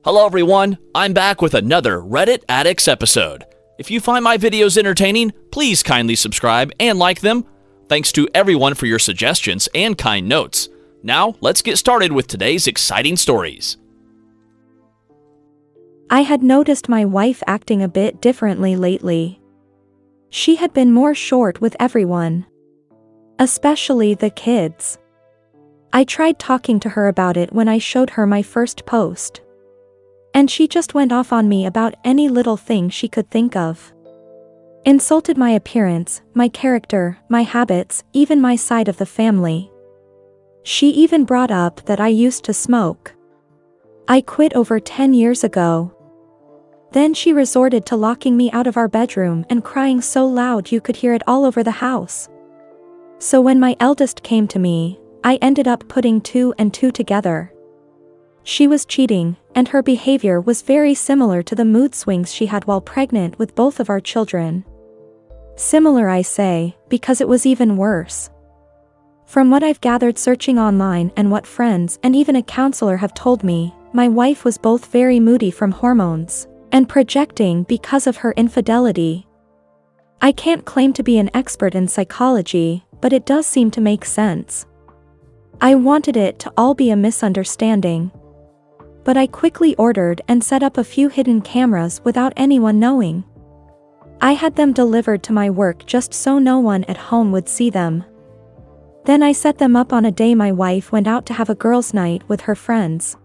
Hello everyone, I'm back with another Reddit Addicts episode. If you find my videos entertaining, please kindly subscribe and like them. Thanks to everyone for your suggestions and kind notes. Now, let's get started with today's exciting stories. I had noticed my wife acting a bit differently lately. She had been more short with everyone, especially the kids. I tried talking to her about it when I showed her my first post, and she just went off on me about any little thing she could think of. Insulted my appearance, my character, my habits, even my side of the family. She even brought up that I used to smoke. I quit over 10 years ago. Then she resorted to locking me out of our bedroom and crying so loud you could hear it all over the house. So when my eldest came to me, I ended up putting 2 and 2 together. She was cheating, and her behavior was very similar to the mood swings she had while pregnant with both of our children. Similar, I say, because it was even worse. From what I've gathered searching online and what friends and even a counselor have told me, my wife was both very moody from hormones and projecting because of her infidelity. I can't claim to be an expert in psychology, but it does seem to make sense. I wanted it to all be a misunderstanding, but I quickly ordered and set up a few hidden cameras without anyone knowing. I had them delivered to my work just so no one at home would see them. Then I set them up on a day my wife went out to have a girls' night with her friends.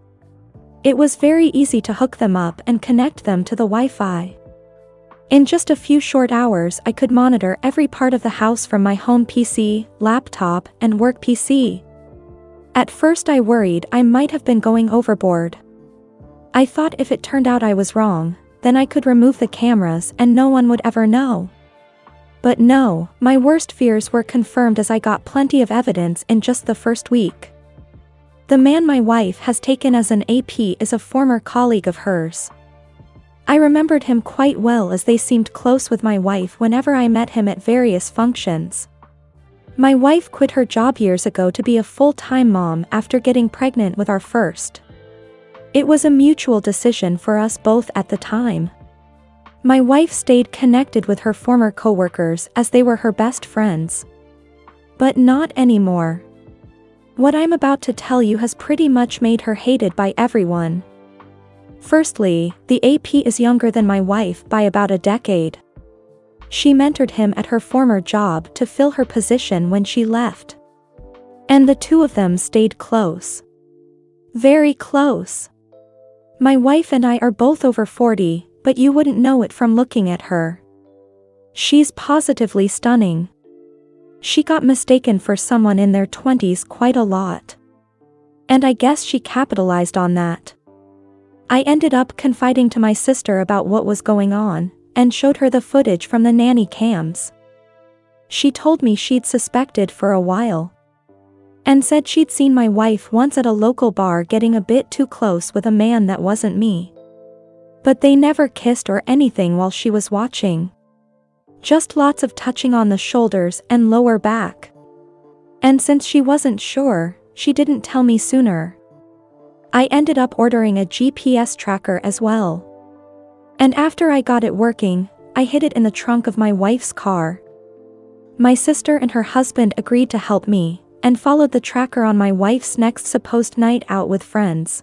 It was very easy to hook them up and connect them to the Wi-Fi. In just a few short hours I could monitor every part of the house from my home PC, laptop, and work PC. At first I worried I might have been going overboard. I thought if it turned out I was wrong, then I could remove the cameras and no one would ever know. But no, my worst fears were confirmed as I got plenty of evidence in just the first week. The man my wife has taken as an AP is a former colleague of hers. I remembered him quite well as they seemed close with my wife whenever I met him at various functions. My wife quit her job years ago to be a full-time mom after getting pregnant with our first. It was a mutual decision for us both at the time. My wife stayed connected with her former coworkers as they were her best friends. But not anymore. What I'm about to tell you has pretty much made her hated by everyone. Firstly, the AP is younger than my wife by about a decade. She mentored him at her former job to fill her position when she left. And the two of them stayed close. Very close. My wife and I are both over 40, but you wouldn't know it from looking at her. She's positively stunning. She got mistaken for someone in their 20s quite a lot. And I guess she capitalized on that. I ended up confiding to my sister about what was going on, and showed her the footage from the nanny cams. She told me she'd suspected for a while, and said she'd seen my wife once at a local bar getting a bit too close with a man that wasn't me. But they never kissed or anything while she was watching. Just lots of touching on the shoulders and lower back. And since she wasn't sure, she didn't tell me sooner. I ended up ordering a GPS tracker as well. And after I got it working, I hid it in the trunk of my wife's car. My sister and her husband agreed to help me, and followed the tracker on my wife's next supposed night out with friends.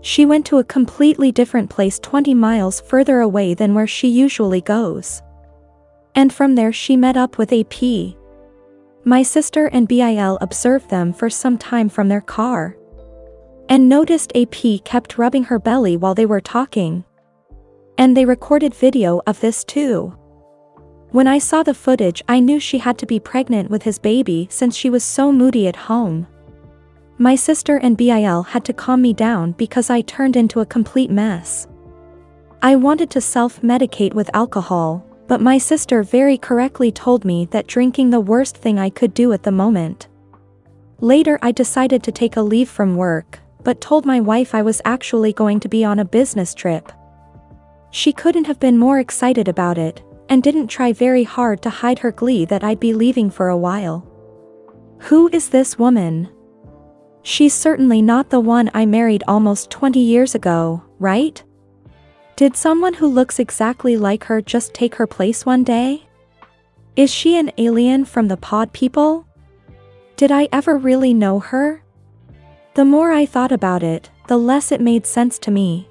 She went to a completely different place 20 miles further away than where she usually goes. And from there she met up with AP. My sister and Bill observed them for some time from their car, and noticed AP kept rubbing her belly while they were talking. And they recorded video of this too. When I saw the footage I knew she had to be pregnant with his baby since she was so moody at home. My sister and Bill had to calm me down because I turned into a complete mess. I wanted to self-medicate with alcohol, but my sister very correctly told me that drinking the worst thing I could do at the moment. Later I decided to take a leave from work, but told my wife I was actually going to be on a business trip. She couldn't have been more excited about it, and didn't try very hard to hide her glee that I'd be leaving for a while. Who is this woman? She's certainly not the one I married almost 20 years ago, right? Did someone who looks exactly like her just take her place one day? Is she an alien from the pod people? Did I ever really know her? The more I thought about it, the less it made sense to me.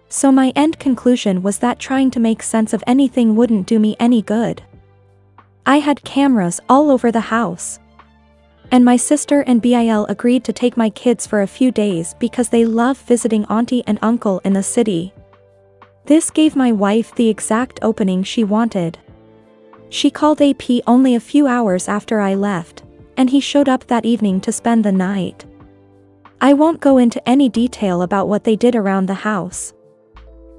So my end conclusion was that trying to make sense of anything wouldn't do me any good. I had cameras all over the house. And my sister and Bill agreed to take my kids for a few days because they love visiting auntie and uncle in the city. This gave my wife the exact opening she wanted. She called AP only a few hours after I left, and he showed up that evening to spend the night. I won't go into any detail about what they did around the house.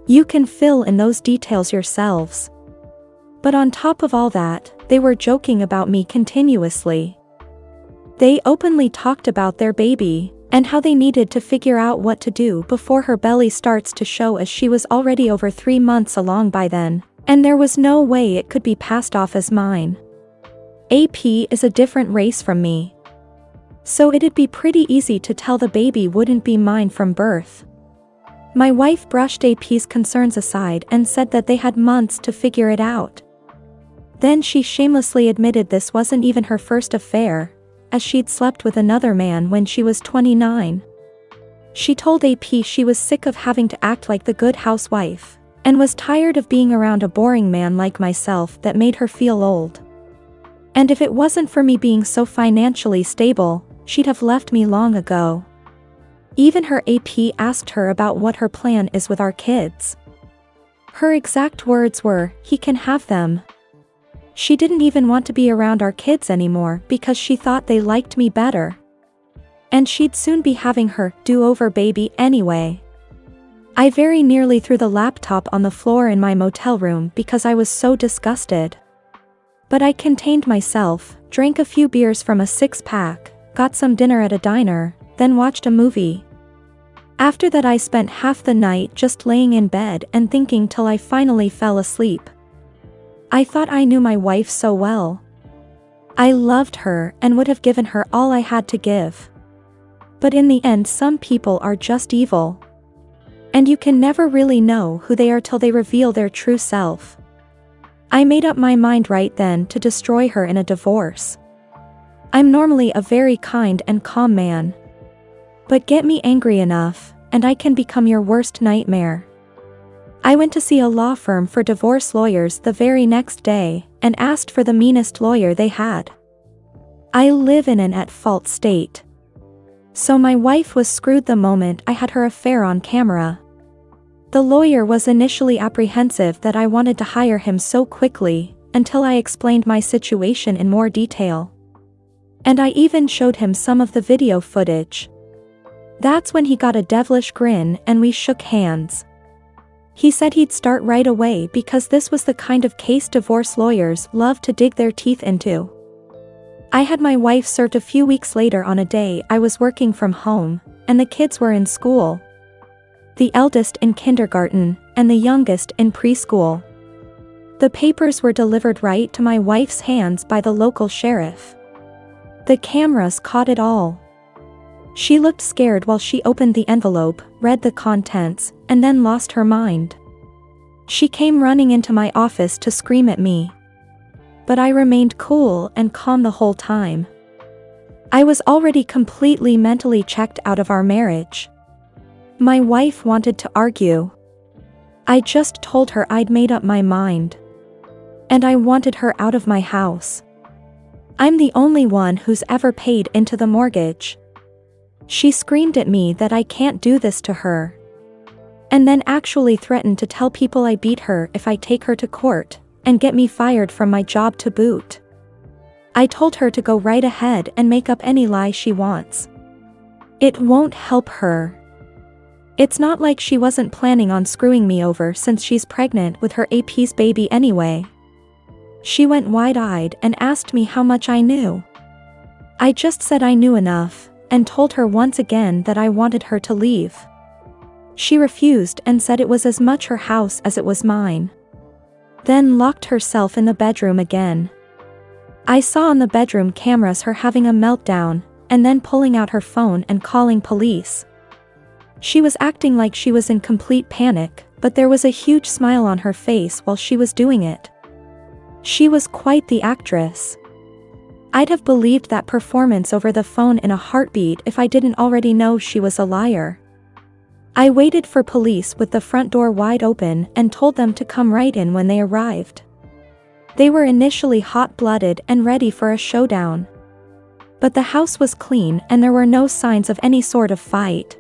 You can fill in those details yourselves. But on top of all that, they were joking about me continuously. They openly talked about their baby, and how they needed to figure out what to do before her belly starts to show, as she was already over 3 months along by then, and there was no way it could be passed off as mine. AP is a different race from me. So it'd be pretty easy to tell the baby wouldn't be mine from birth. My wife brushed AP's concerns aside and said that they had months to figure it out. Then she shamelessly admitted this wasn't even her first affair, as she'd slept with another man when she was 29. She told AP she was sick of having to act like the good housewife, and was tired of being around a boring man like myself that made her feel old. And if it wasn't for me being so financially stable, she'd have left me long ago. Even her AP asked her about what her plan is with our kids. Her exact words were, "He can have them." She didn't even want to be around our kids anymore because she thought they liked me better. And she'd soon be having her do-over baby anyway. I very nearly threw the laptop on the floor in my motel room because I was so disgusted. But I contained myself, drank a few beers from a 6-pack, got some dinner at a diner, then watched a movie. After that I spent half the night just laying in bed and thinking till I finally fell asleep. I thought I knew my wife so well. I loved her and would have given her all I had to give. But in the end, some people are just evil. And you can never really know who they are till they reveal their true self. I made up my mind right then to destroy her in a divorce. I'm normally a very kind and calm man. But get me angry enough, and I can become your worst nightmare. I went to see a law firm for divorce lawyers the very next day, and asked for the meanest lawyer they had. I live in an at-fault state. So my wife was screwed the moment I had her affair on camera. The lawyer was initially apprehensive that I wanted to hire him so quickly, until I explained my situation in more detail. And I even showed him some of the video footage. That's when he got a devilish grin and we shook hands. He said he'd start right away because this was the kind of case divorce lawyers love to dig their teeth into. I had my wife served a few weeks later on a day I was working from home, and the kids were in school. The eldest in kindergarten, and the youngest in preschool. The papers were delivered right to my wife's hands by the local sheriff. The cameras caught it all. She looked scared while she opened the envelope, read the contents, and then lost her mind. She came running into my office to scream at me. But I remained cool and calm the whole time. I was already completely mentally checked out of our marriage. My wife wanted to argue. I just told her I'd made up my mind. And I wanted her out of my house. I'm the only one who's ever paid into the mortgage. She screamed at me that I can't do this to her. And then actually threatened to tell people I beat her if I take her to court, and get me fired from my job to boot. I told her to go right ahead and make up any lie she wants. It won't help her. It's not like she wasn't planning on screwing me over since she's pregnant with her AP's baby anyway. She went wide-eyed and asked me how much I knew. I just said I knew enough, and told her once again that I wanted her to leave. She refused and said it was as much her house as it was mine. Then locked herself in the bedroom again. I saw on the bedroom cameras her having a meltdown, and then pulling out her phone and calling police. She was acting like she was in complete panic, but there was a huge smile on her face while she was doing it. She was quite the actress. I'd have believed that performance over the phone in a heartbeat if I didn't already know she was a liar. I waited for police with the front door wide open and told them to come right in when they arrived. They were initially hot-blooded and ready for a showdown. But the house was clean and there were no signs of any sort of fight.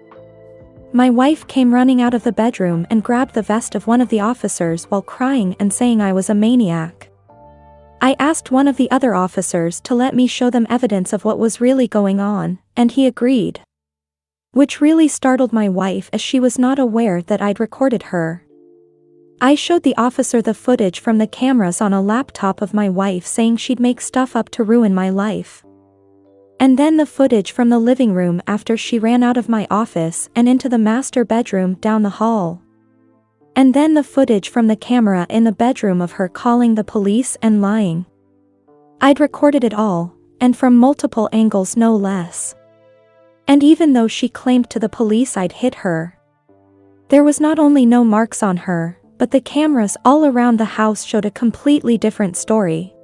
My wife came running out of the bedroom and grabbed the vest of one of the officers while crying and saying I was a maniac. I asked one of the other officers to let me show them evidence of what was really going on, and he agreed. Which really startled my wife as she was not aware that I'd recorded her. I showed the officer the footage from the cameras on a laptop of my wife saying she'd make stuff up to ruin my life. And then the footage from the living room after she ran out of my office and into the master bedroom down the hall. And then the footage from the camera in the bedroom of her calling the police and lying. I'd recorded it all, and from multiple angles no less. And even though she claimed to the police I'd hit her, there was not only no marks on her, but the cameras all around the house showed a completely different story.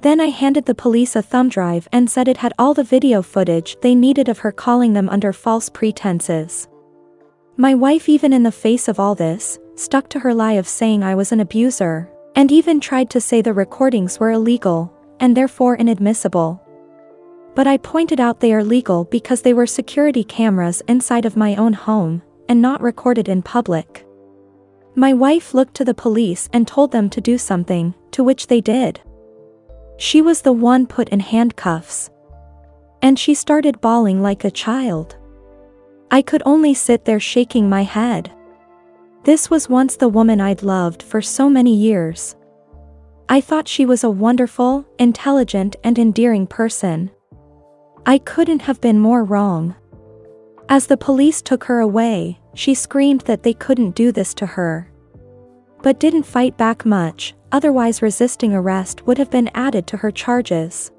Then I handed the police a thumb drive and said it had all the video footage they needed of her calling them under false pretenses. My wife, even in the face of all this, stuck to her lie of saying I was an abuser, and even tried to say the recordings were illegal, and therefore inadmissible. But I pointed out they are legal because they were security cameras inside of my own home, and not recorded in public. My wife looked to the police and told them to do something, to which they did. She was the one put in handcuffs. And she started bawling like a child. I could only sit there shaking my head. This was once the woman I'd loved for so many years. I thought she was a wonderful, intelligent, and endearing person. I couldn't have been more wrong. As the police took her away, she screamed that they couldn't do this to her. But didn't fight back much, otherwise resisting arrest would have been added to her charges.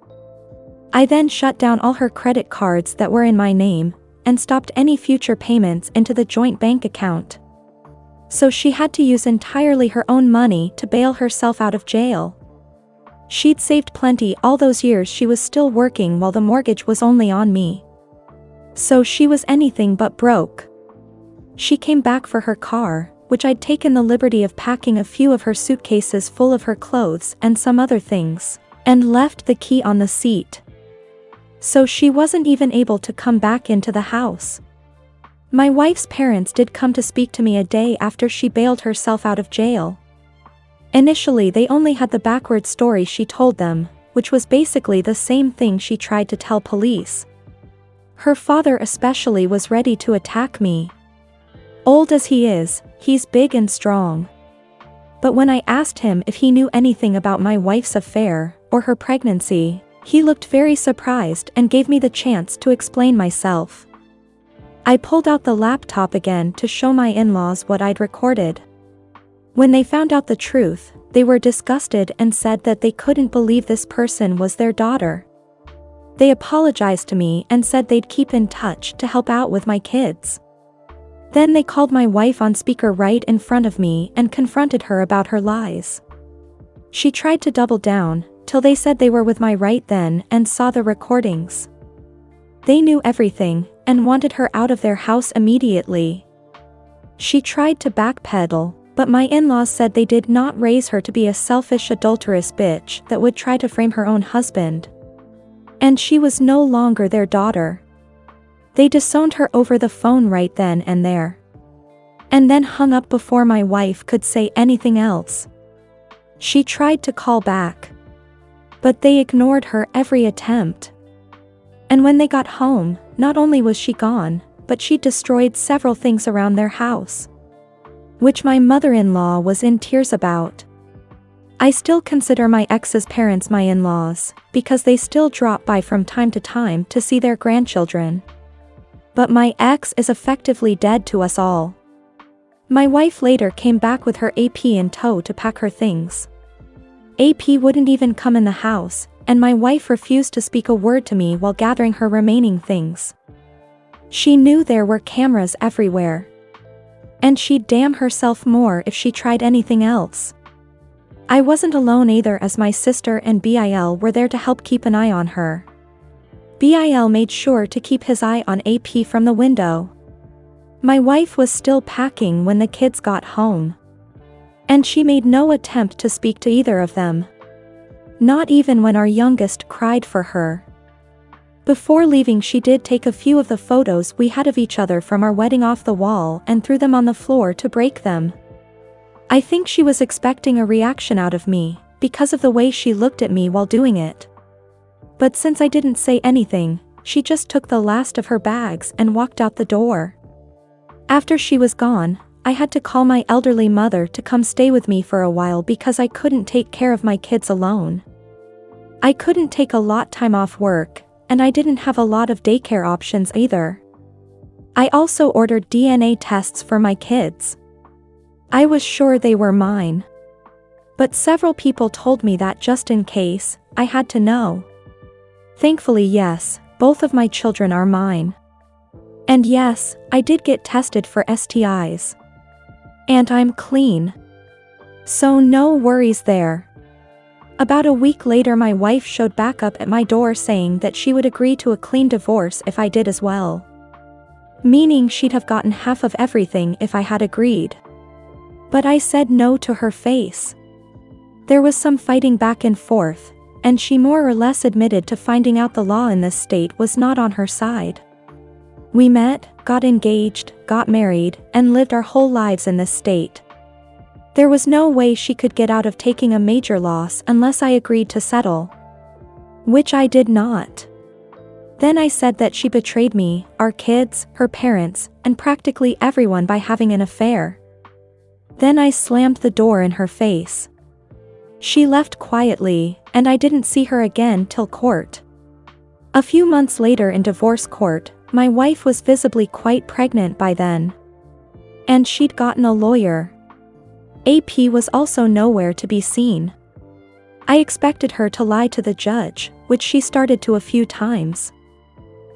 I then shut down all her credit cards that were in my name, and stopped any future payments into the joint bank account. So she had to use entirely her own money to bail herself out of jail. She'd saved plenty all those years she was still working while the mortgage was only on me. So she was anything but broke. She came back for her car, which I'd taken the liberty of packing a few of her suitcases full of her clothes and some other things, and left the key on the seat. So she wasn't even able to come back into the house. My wife's parents did come to speak to me a day after she bailed herself out of jail. Initially they only had the backward story she told them, which was basically the same thing she tried to tell police. Her father especially was ready to attack me. Old as he is, he's big and strong. But when I asked him if he knew anything about my wife's affair, or her pregnancy, he looked very surprised and gave me the chance to explain myself. I pulled out the laptop again to show my in-laws what I'd recorded. When they found out the truth, they were disgusted and said that they couldn't believe this person was their daughter. They apologized to me and said they'd keep in touch to help out with my kids. Then they called my wife on speaker right in front of me and confronted her about her lies. She tried to double down, till they said they were with my right then and saw the recordings. They knew everything, and wanted her out of their house immediately. She tried to backpedal, but my in-laws said they did not raise her to be a selfish adulterous bitch that would try to frame her own husband. And she was no longer their daughter. They disowned her over the phone right then and there. And then hung up before my wife could say anything else. She tried to call back, but they ignored her every attempt. And when they got home, not only was she gone, but she destroyed several things around their house, which my mother-in-law was in tears about. I still consider my ex's parents my in-laws, because they still drop by from time to see their grandchildren. But my ex is effectively dead to us all. My wife later came back with her AP in tow to pack her things. AP wouldn't even come in the house, and my wife refused to speak a word to me while gathering her remaining things. She knew there were cameras everywhere. And she'd damn herself more if she tried anything else. I wasn't alone either, as my sister and Bil were there to help keep an eye on her. Bil made sure to keep his eye on AP from the window. My wife was still packing when the kids got home. And she made no attempt to speak to either of them. Not even when our youngest cried for her. Before leaving, she did take a few of the photos we had of each other from our wedding off the wall and threw them on the floor to break them. I think she was expecting a reaction out of me, because of the way she looked at me while doing it. But since I didn't say anything, she just took the last of her bags and walked out the door. After she was gone, I had to call my elderly mother to come stay with me for a while because I couldn't take care of my kids alone. I couldn't take a lot time off work, and I didn't have a lot of daycare options either. I also ordered DNA tests for my kids. I was sure they were mine. But several people told me that just in case, I had to know. Thankfully, yes, both of my children are mine. And yes, I did get tested for STIs. And I'm clean. So no worries there. About a week later, my wife showed back up at my door saying that she would agree to a clean divorce if I did as well. Meaning she'd have gotten half of everything if I had agreed. But I said no to her face. There was some fighting back and forth, and she more or less admitted to finding out the law in this state was not on her side. We met, got engaged, got married, and lived our whole lives in this state. There was no way she could get out of taking a major loss unless I agreed to settle. Which I did not. Then I said that she betrayed me, our kids, her parents, and practically everyone by having an affair. Then I slammed the door in her face. She left quietly, and I didn't see her again till court. A few months later in divorce court, my wife was visibly quite pregnant by then. And she'd gotten a lawyer. AP was also nowhere to be seen. I expected her to lie to the judge, which she started to a few times.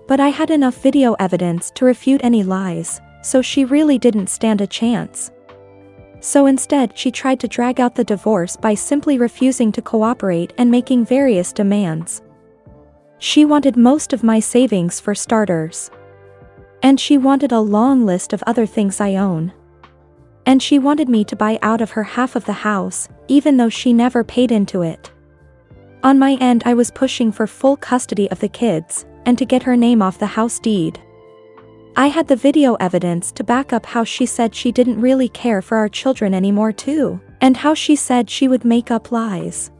But I had enough video evidence to refute any lies, so she really didn't stand a chance. So instead, she tried to drag out the divorce by simply refusing to cooperate and making various demands. She wanted most of my savings for starters. And she wanted a long list of other things I own. And she wanted me to buy out of her half of the house, even though she never paid into it. On my end, I was pushing for full custody of the kids, and to get her name off the house deed. I had the video evidence to back up how she said she didn't really care for our children anymore too, and how she said she would make up lies.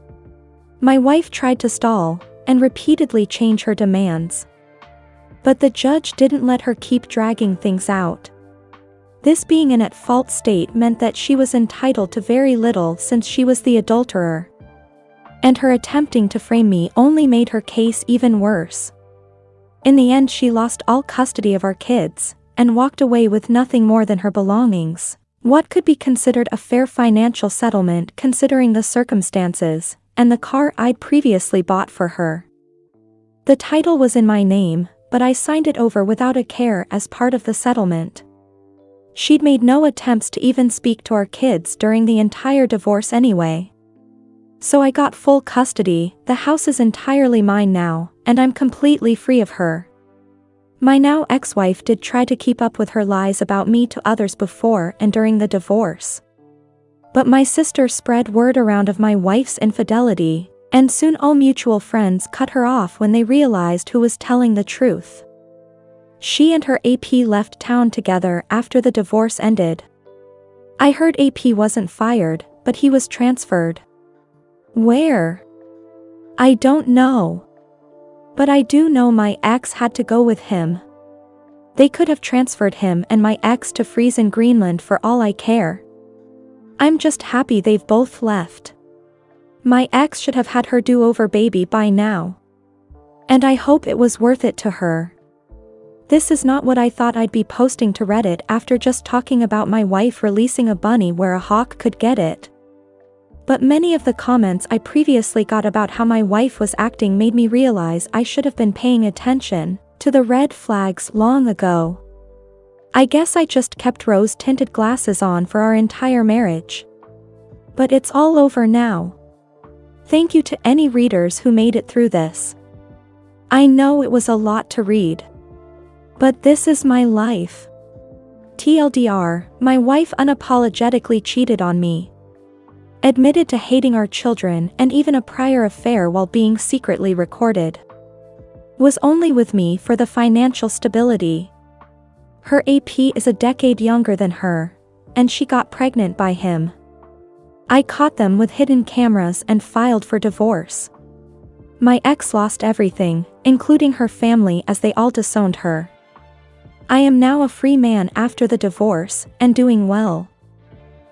My wife tried to stall, and repeatedly change her demands. But the judge didn't let her keep dragging things out. This being an at-fault state meant that she was entitled to very little since she was the adulterer. And her attempting to frame me only made her case even worse. In the end, she lost all custody of our kids, and walked away with nothing more than her belongings. What could be considered a fair financial settlement considering the circumstances, and the car I'd previously bought for her. The title was in my name, but I signed it over without a care as part of the settlement. She'd made no attempts to even speak to our kids during the entire divorce anyway. So I got full custody, the house is entirely mine now, and I'm completely free of her. My now ex-wife did try to keep up with her lies about me to others before and during the divorce. But my sister spread word around of my wife's infidelity, and soon all mutual friends cut her off when they realized who was telling the truth. She and her AP left town together after the divorce ended. I heard AP wasn't fired, but he was transferred. Where? I don't know. But I do know my ex had to go with him. They could have transferred him and my ex to freeze in Greenland for all I care. I'm just happy they've both left. My ex should have had her do-over baby by now. And I hope it was worth it to her. This is not what I thought I'd be posting to Reddit after just talking about my wife releasing a bunny where a hawk could get it. But many of the comments I previously got about how my wife was acting made me realize I should have been paying attention to the red flags long ago. I guess I just kept rose-tinted glasses on for our entire marriage. But it's all over now. Thank you to any readers who made it through this. I know it was a lot to read. But this is my life. TLDR, my wife unapologetically cheated on me. Admitted to hating our children and even a prior affair while being secretly recorded. Was only with me for the financial stability. Her AP is a decade younger than her, and she got pregnant by him. I caught them with hidden cameras and filed for divorce. My ex lost everything, including her family, as they all disowned her. I am now a free man after the divorce, and doing well.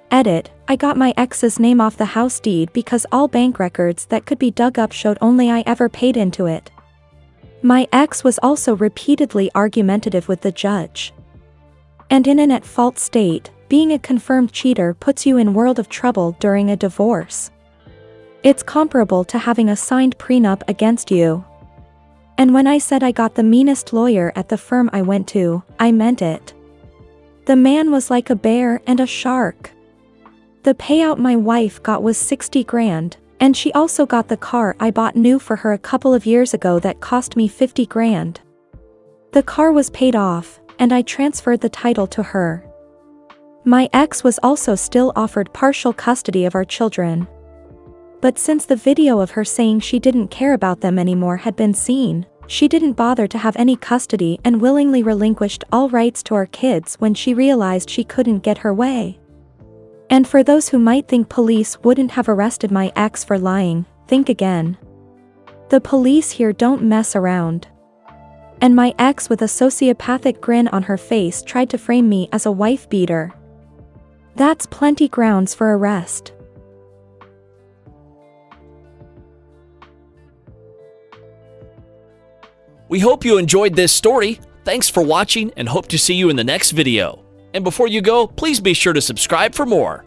Edit, I got my ex's name off the house deed because all bank records that could be dug up showed only I ever paid into it. My ex was also repeatedly argumentative with the judge. And in an at-fault state, being a confirmed cheater puts you in world of trouble during a divorce. It's comparable to having a signed prenup against you. And when I said I got the meanest lawyer at the firm I went to, I meant it. The man was like a bear and a shark. The payout my wife got was 60 grand, and she also got the car I bought new for her a couple of years ago that cost me 50 grand. The car was paid off, and I transferred the title to her. My ex was also still offered partial custody of our children. But since the video of her saying she didn't care about them anymore had been seen, she didn't bother to have any custody and willingly relinquished all rights to our kids when she realized she couldn't get her way. And for those who might think police wouldn't have arrested my ex for lying, think again. The police here don't mess around. And my ex, with a sociopathic grin on her face, tried to frame me as a wife beater. That's plenty grounds for arrest. We hope you enjoyed this story. Thanks for watching and hope to see you in the next video. And before you go, please be sure to subscribe for more.